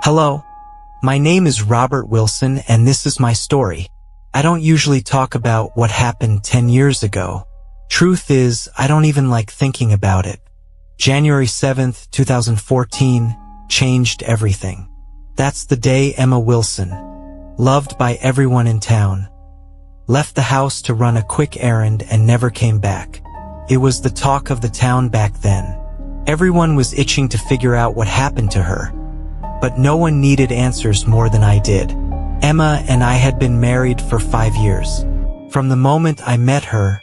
Hello, my name is Robert Wilson and this is my story. I don't usually talk about what happened 10 years ago. Truth is, I don't even like thinking about it. January 7th, 2014, changed everything. That's the day Emma Wilson, loved by everyone in town, left the house to run a quick errand and never came back. It was the talk of the town back then. Everyone was itching to figure out what happened to her, but no one needed answers more than I did. Emma and I had been married for 5 years. From the moment I met her,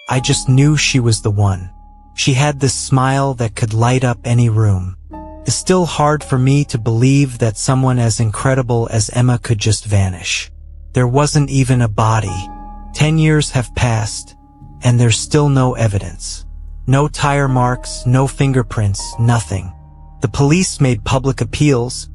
I just knew she was the one. She had this smile that could light up any room. It's still hard for me to believe that someone as incredible as Emma could just vanish. There wasn't even a body. 10 years have passed, and there's still no evidence. No tire marks, no fingerprints, nothing. The police made public appeals,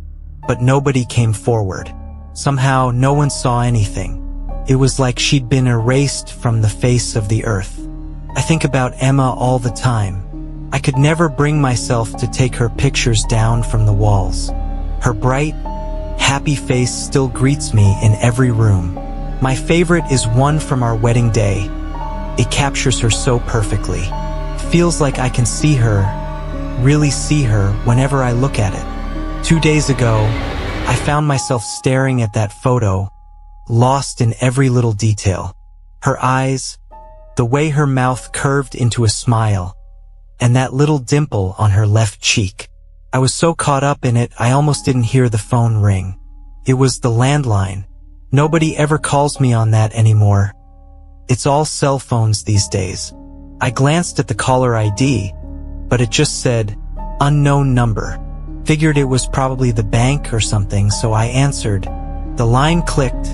but nobody came forward. Somehow, no one saw anything. It was like she'd been erased from the face of the earth. I think about Emma all the time. I could never bring myself to take her pictures down from the walls. Her bright, happy face still greets me in every room. My favorite is one from our wedding day. It captures her so perfectly. Feels like I can see her, really see her, whenever I look at it. 2 days ago, I found myself staring at that photo, lost in every little detail. Her eyes, the way her mouth curved into a smile, and that little dimple on her left cheek. I was so caught up in it, I almost didn't hear the phone ring. It was the landline. Nobody ever calls me on that anymore. It's all cell phones these days. I glanced at the caller ID, but it just said, unknown number. Figured it was probably the bank or something, so I answered. The line clicked,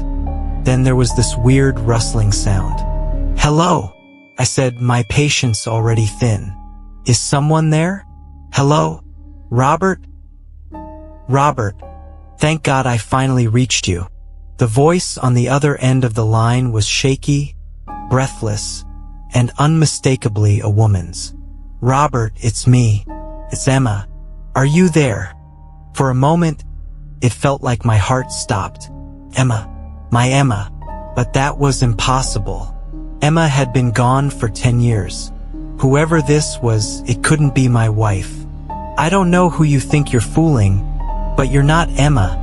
then there was this weird rustling sound. Hello, I said, my patience already thin. Is someone there? Hello? Robert? Robert, thank God I finally reached you. The voice on the other end of the line was shaky, breathless, and unmistakably a woman's. Robert, it's me. It's Emma. Are you there? For a moment, it felt like my heart stopped. Emma, my Emma. But that was impossible. Emma had been gone for 10 years. Whoever this was, it couldn't be my wife. I don't know who you think you're fooling, but you're not Emma.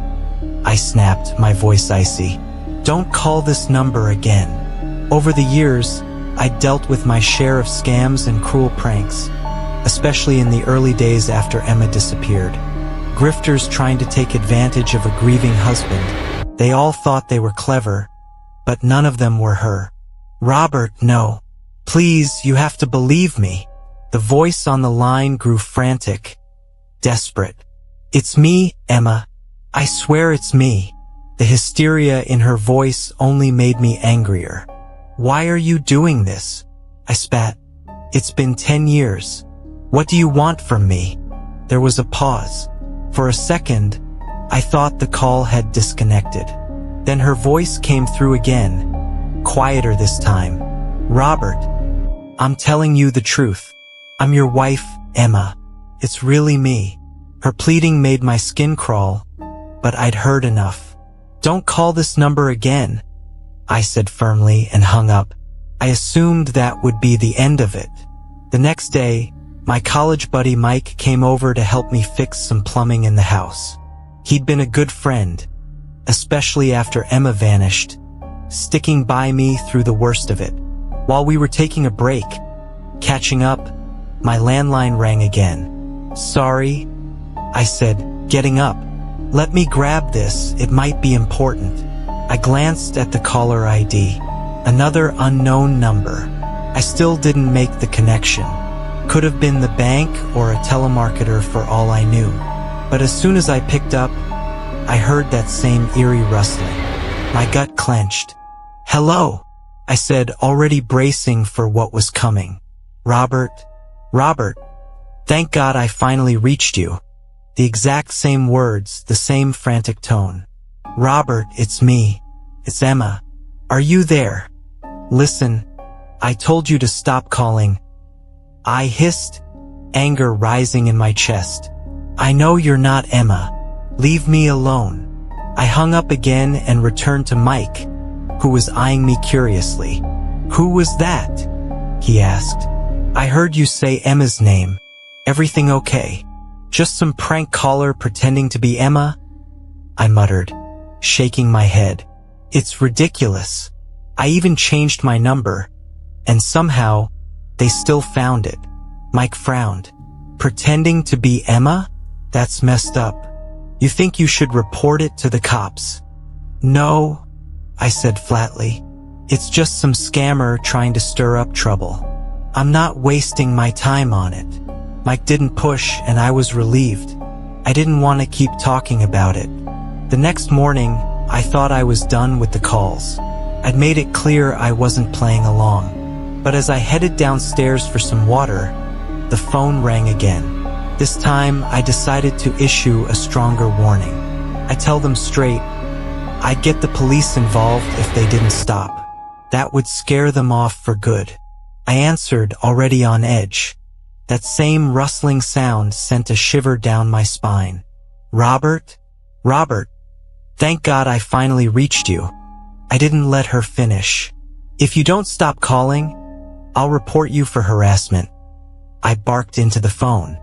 I snapped, my voice icy. Don't call this number again. Over the years, I dealt with my share of scams and cruel pranks, especially in the early days after Emma disappeared. Grifters trying to take advantage of a grieving husband. They all thought they were clever, but none of them were her. Robert, no. Please, you have to believe me. The voice on the line grew frantic, desperate. It's me, Emma. I swear it's me. The hysteria in her voice only made me angrier. Why are you doing this? I spat. It's been 10 years. What do you want from me? There was a pause. For a second, I thought the call had disconnected. Then her voice came through again, quieter this time. Robert, I'm telling you the truth. I'm your wife, Emma. It's really me. Her pleading made my skin crawl, but I'd heard enough. Don't call this number again, I said firmly and hung up. I assumed that would be the end of it. The next day, my college buddy Mike came over to help me fix some plumbing in the house. He'd been a good friend, especially after Emma vanished, sticking by me through the worst of it. While we were taking a break, catching up, my landline rang again. Sorry, I said, getting up. Let me grab this, it might be important. I glanced at the caller ID. Another unknown number. I still didn't make the connection. Could have been the bank or a telemarketer for all I knew. But as soon as I picked up, I heard that same eerie rustling. My gut clenched. Hello, I said, already bracing for what was coming. Robert, thank God I finally reached you. The exact same words, the same frantic tone. Robert, it's me. It's Emma. Are you there? Listen, I told you to stop calling. I hissed, anger rising in my chest. I know you're not Emma. Leave me alone. I hung up again and returned to Mike, who was eyeing me curiously. Who was that? He asked. I heard you say Emma's name. Everything okay? Just some prank caller pretending to be Emma? I muttered, shaking my head. It's ridiculous. I even changed my number, and somehow, they still found it. Mike frowned. Pretending to be Emma? That's messed up. You think you should report it to the cops? No, I said flatly. It's just some scammer trying to stir up trouble. I'm not wasting my time on it. Mike didn't push, and I was relieved. I didn't want to keep talking about it. The next morning, I thought I was done with the calls. I'd made it clear I wasn't playing along. But as I headed downstairs for some water, the phone rang again. This time, I decided to issue a stronger warning. I tell them straight, I'd get the police involved if they didn't stop. That would scare them off for good. I answered, already on edge. That same rustling sound sent a shiver down my spine. Robert? Robert, thank God I finally reached you. I didn't let her finish. If you don't stop calling, I'll report you for harassment. I barked into the phone.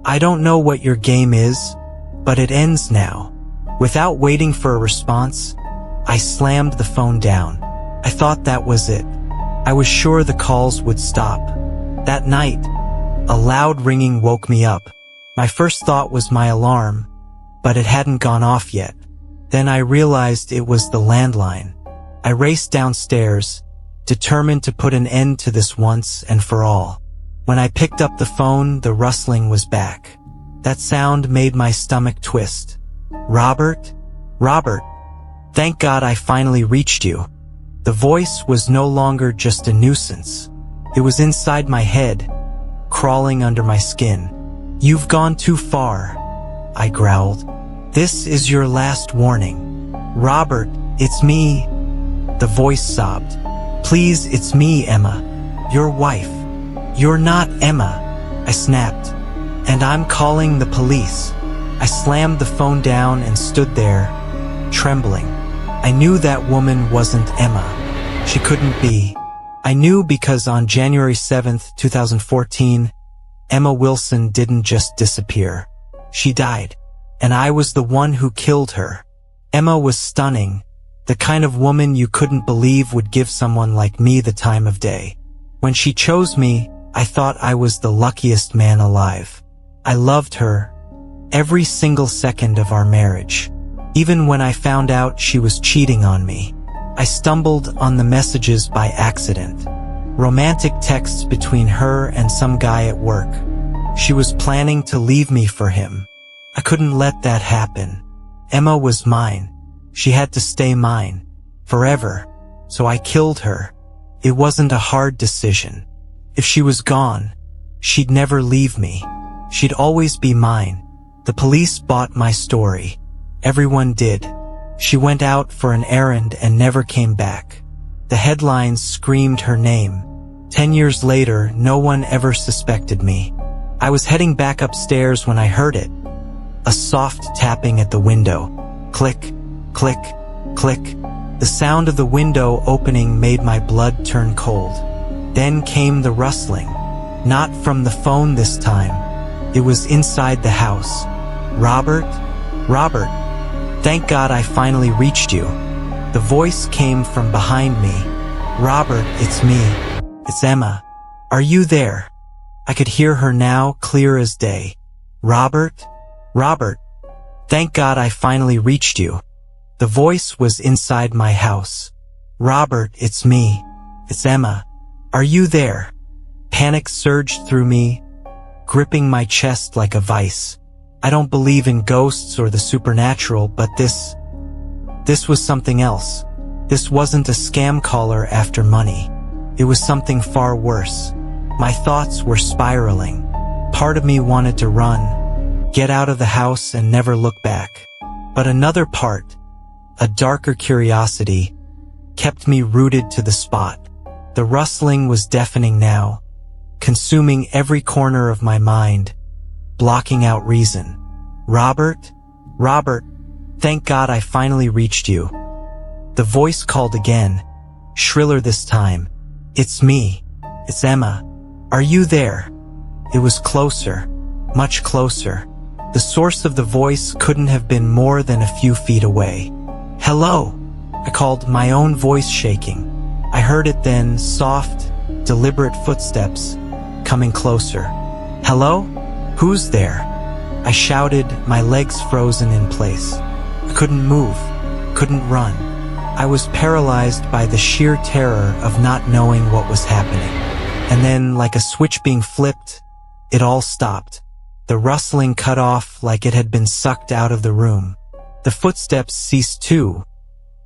I don't know what your game is, but it ends now. Without waiting for a response, I slammed the phone down. I thought that was it. I was sure the calls would stop. That night, a loud ringing woke me up. My first thought was my alarm, but it hadn't gone off yet. Then I realized it was the landline. I raced downstairs, determined to put an end to this once and for all. When I picked up the phone, the rustling was back. That sound made my stomach twist. Robert? Robert, thank God I finally reached you. The voice was no longer just a nuisance. It was inside my head, crawling under my skin. You've gone too far, I growled. This is your last warning. Robert, it's me. The voice sobbed. Please, it's me, Emma. Your wife. You're not Emma, I snapped. And I'm calling the police. I slammed the phone down and stood there, trembling. I knew that woman wasn't Emma. She couldn't be. I knew because on January 7th, 2014, Emma Wilson didn't just disappear. She died, and I was the one who killed her. Emma was stunning, the kind of woman you couldn't believe would give someone like me the time of day. When she chose me, I thought I was the luckiest man alive. I loved her, every single second of our marriage. Even when I found out she was cheating on me, I stumbled on the messages by accident. Romantic texts between her and some guy at work. She was planning to leave me for him. I couldn't let that happen. Emma was mine. She had to stay mine. Forever. So I killed her. It wasn't a hard decision. If she was gone, she'd never leave me. She'd always be mine. The police bought my story. Everyone did. She went out for an errand and never came back. The headlines screamed her name. 10 years later, no one ever suspected me. I was heading back upstairs when I heard it. A soft tapping at the window. Click, click, click. The sound of the window opening made my blood turn cold. Then came the rustling. Not from the phone this time. It was inside the house. Robert? Robert, thank God I finally reached you. The voice came from behind me. Robert, it's me. It's Emma. Are you there? I could hear her now, clear as day. Robert? Robert, thank God I finally reached you. The voice was inside my house. Robert, it's me. It's Emma. Are you there? Panic surged through me, gripping my chest like a vice. I don't believe in ghosts or the supernatural, but this was something else. This wasn't a scam caller after money. It was something far worse. My thoughts were spiraling. Part of me wanted to run, get out of the house and never look back. But another part, a darker curiosity, kept me rooted to the spot. The rustling was deafening now, consuming every corner of my mind, blocking out reason. Robert? "Robert, thank God I finally reached you." The voice called again, shriller this time. "It's me. It's Emma. Are you there?" It was closer, much closer. The source of the voice couldn't have been more than a few feet away. "Hello," I called, my own voice shaking. I heard it then, soft, deliberate footsteps, coming closer. "Hello? Who's there?" I shouted, my legs frozen in place. I couldn't move, couldn't run. I was paralyzed by the sheer terror of not knowing what was happening. And then, like a switch being flipped, it all stopped. The rustling cut off like it had been sucked out of the room. The footsteps ceased too,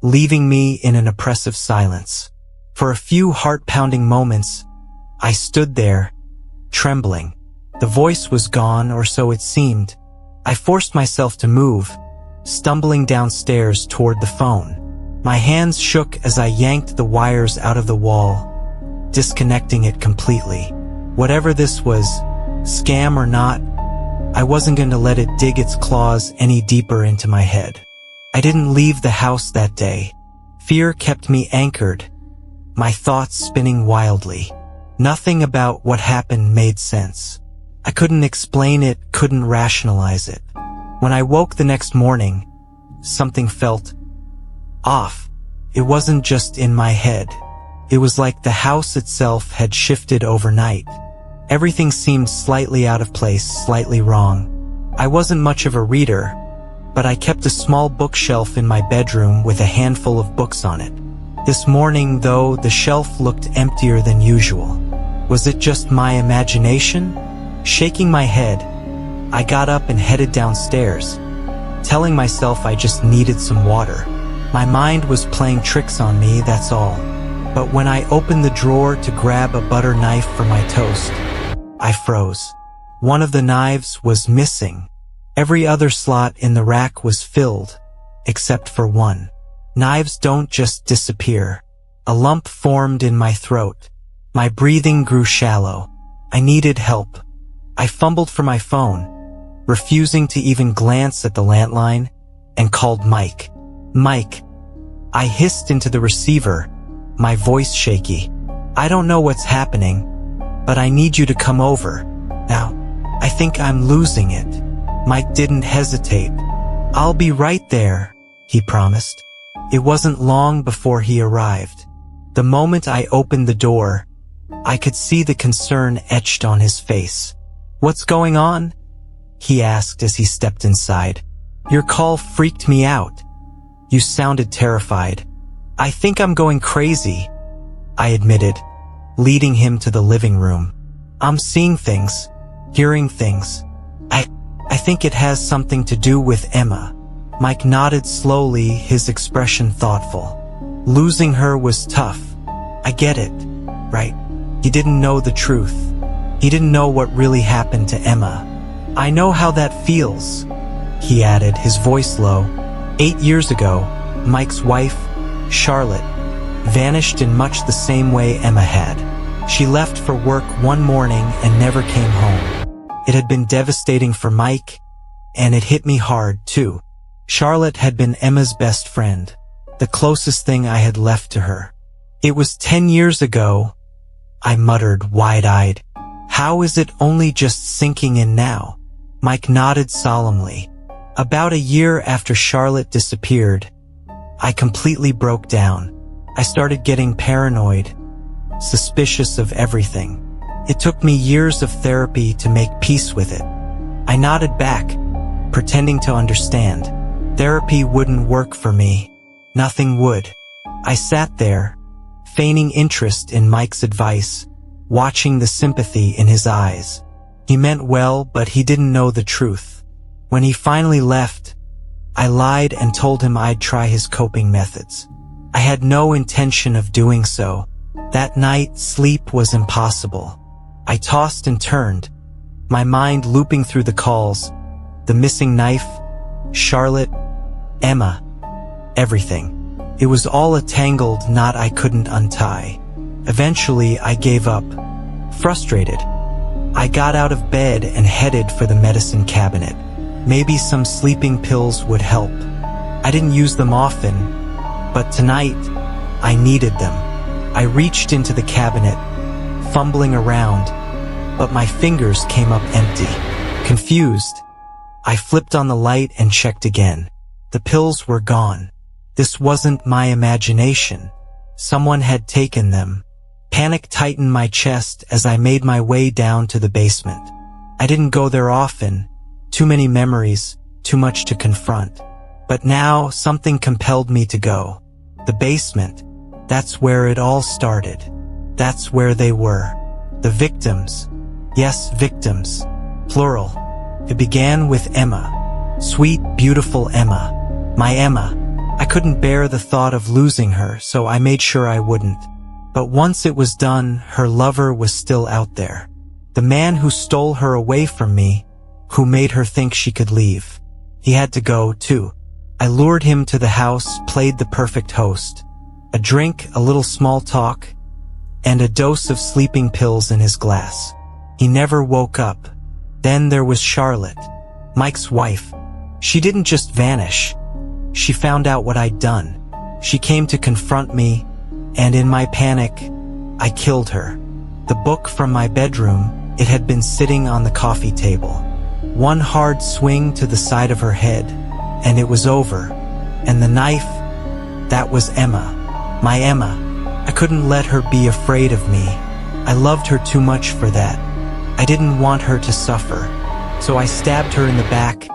leaving me in an oppressive silence. For a few heart-pounding moments, I stood there, trembling. The voice was gone, or so it seemed. I forced myself to move, stumbling downstairs toward the phone. My hands shook as I yanked the wires out of the wall, disconnecting it completely. Whatever this was, scam or not, I wasn't going to let it dig its claws any deeper into my head. I didn't leave the house that day. Fear kept me anchored, my thoughts spinning wildly. Nothing about what happened made sense. I couldn't explain it, couldn't rationalize it. When I woke the next morning, something felt off. It wasn't just in my head. It was like the house itself had shifted overnight. Everything seemed slightly out of place, slightly wrong. I wasn't much of a reader, but I kept a small bookshelf in my bedroom with a handful of books on it. This morning, though, the shelf looked emptier than usual. Was it just my imagination? Shaking my head, I got up and headed downstairs, telling myself I just needed some water. My mind was playing tricks on me, that's all. But when I opened the drawer to grab a butter knife for my toast, I froze. One of the knives was missing. Every other slot in the rack was filled, except for one. Knives don't just disappear. A lump formed in my throat. My breathing grew shallow. I needed help. I fumbled for my phone, refusing to even glance at the landline, and called Mike. "Mike." I hissed into the receiver, my voice shaky. "I don't know what's happening, but I need you to come over. Now, I think I'm losing it." Mike didn't hesitate. "I'll be right there," he promised. It wasn't long before he arrived. The moment I opened the door, I could see the concern etched on his face. "What's going on?" he asked as he stepped inside. "Your call freaked me out. You sounded terrified." "I think I'm going crazy," I admitted, leading him to the living room. "I'm seeing things, hearing things. I think it has something to do with Emma." Mike nodded slowly, his expression thoughtful. "Losing her was tough. I get it, right?" He didn't know the truth. He didn't know what really happened to Emma. "I know how that feels," he added, his voice low. 8 years ago, Mike's wife, Charlotte, vanished in much the same way Emma had. She left for work one morning and never came home. It had been devastating for Mike, and it hit me hard, too. Charlotte had been Emma's best friend, the closest thing I had left to her. "It was 10 years ago," I muttered, wide-eyed. "How is it only just sinking in now?" Mike nodded solemnly. "About a year after Charlotte disappeared, I completely broke down. I started getting paranoid, suspicious of everything. It took me years of therapy to make peace with it." I nodded back, pretending to understand. Therapy wouldn't work for me. Nothing would. I sat there, feigning interest in Mike's advice, watching the sympathy in his eyes. He meant well, but he didn't know the truth. When he finally left, I lied and told him I'd try his coping methods. I had no intention of doing so. That night, sleep was impossible. I tossed and turned, my mind looping through the calls, the missing knife, Charlotte, Emma, everything. It was all a tangled knot I couldn't untie. Eventually, I gave up, frustrated. I got out of bed and headed for the medicine cabinet. Maybe some sleeping pills would help. I didn't use them often, but tonight, I needed them. I reached into the cabinet, fumbling around, but my fingers came up empty. Confused, I flipped on the light and checked again. The pills were gone. This wasn't my imagination. Someone had taken them. Panic tightened my chest as I made my way down to the basement. I didn't go there often. Too many memories, too much to confront. But now something compelled me to go. The basement, that's where it all started. That's where they were. The victims. Yes, victims. Plural. It began with Emma. Sweet, beautiful Emma. My Emma. I couldn't bear the thought of losing her, so I made sure I wouldn't. But once it was done, her lover was still out there. The man who stole her away from me, who made her think she could leave. He had to go, too. I lured him to the house, played the perfect host. A drink, a little small talk, and a dose of sleeping pills in his glass. He never woke up. Then there was Charlotte, Mike's wife. She didn't just vanish. She found out what I'd done. She came to confront me, and in my panic, I killed her. The book from my bedroom, it had been sitting on the coffee table. One hard swing to the side of her head, and it was over. And the knife, that was Emma. My Emma. I couldn't let her be afraid of me. I loved her too much for that. I didn't want her to suffer. So I stabbed her in the back,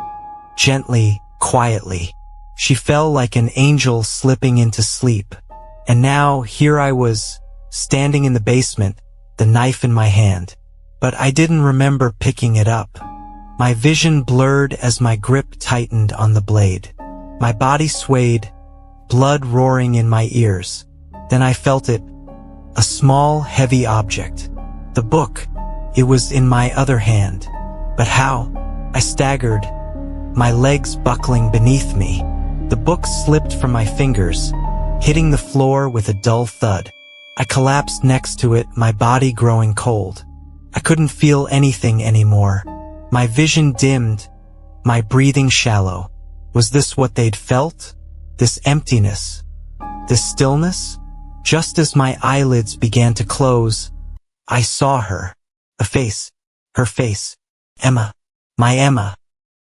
gently, quietly. She fell like an angel slipping into sleep. And now, here I was, standing in the basement, the knife in my hand. But I didn't remember picking it up. My vision blurred as my grip tightened on the blade. My body swayed, blood roaring in my ears. Then I felt it, a small, heavy object. The book, it was in my other hand. But how? I staggered, my legs buckling beneath me. The book slipped from my fingers, hitting the floor with a dull thud. I collapsed next to it, my body growing cold. I couldn't feel anything anymore. My vision dimmed, my breathing shallow. Was this what they'd felt? This emptiness? This stillness? Just as my eyelids began to close, I saw her. A face. Her face. Emma. My Emma.